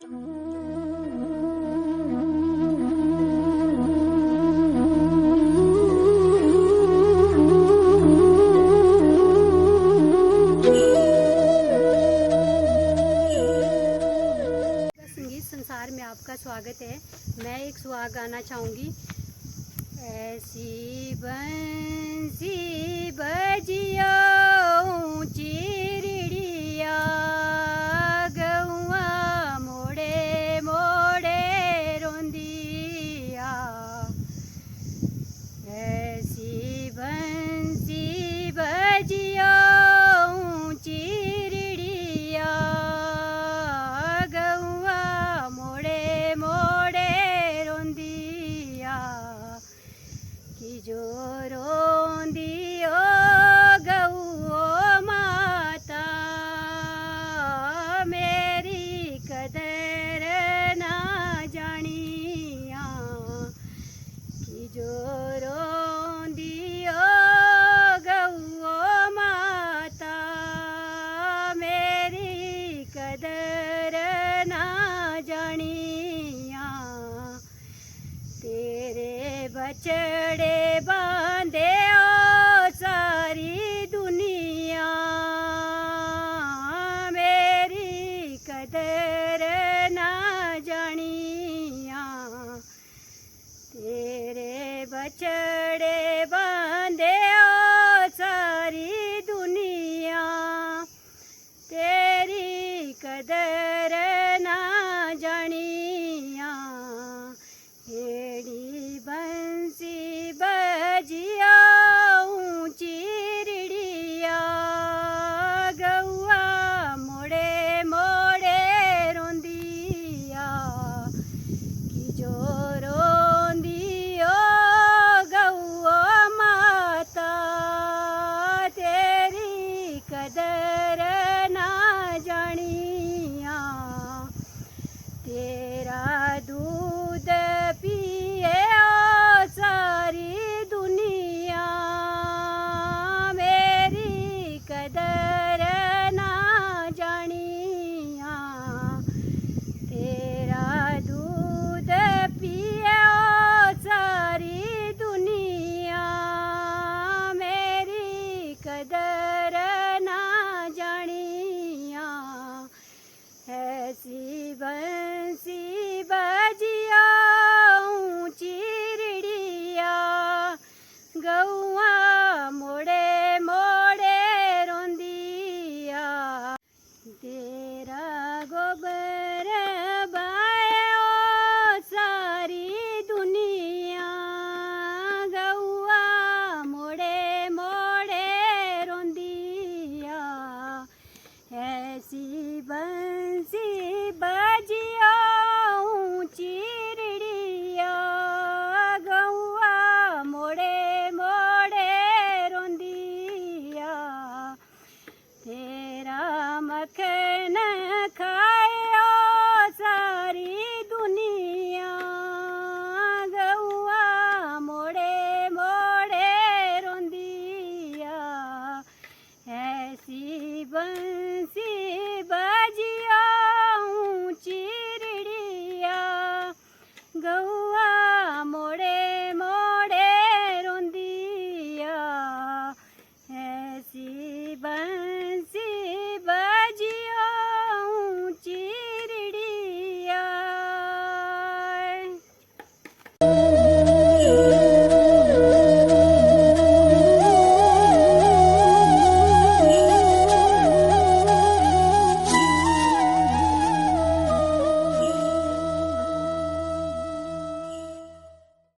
संसार में आपका स्वागत है। मैं एक सुहाग गाना चाहूँगी। ऐसी बंसी बजियो चिड़िया गौआ मोड़े मोड़े रोंदिया। ऐसी बंसी बजियो चिड़िया गौआ मोड़े मोड़े रोंदिया। कि जो रोंदियो गौ माता मेरी कदर ना जानिया। कि जो रोंदियो गौ माता मेरी कदर ना जानिया। तेरे बछड़े बांधे ओ सारी दुनिया मेरी कदर ना जानिया। तेरे बछड़े बांधे ओ सारी दुनिया तेरी कदर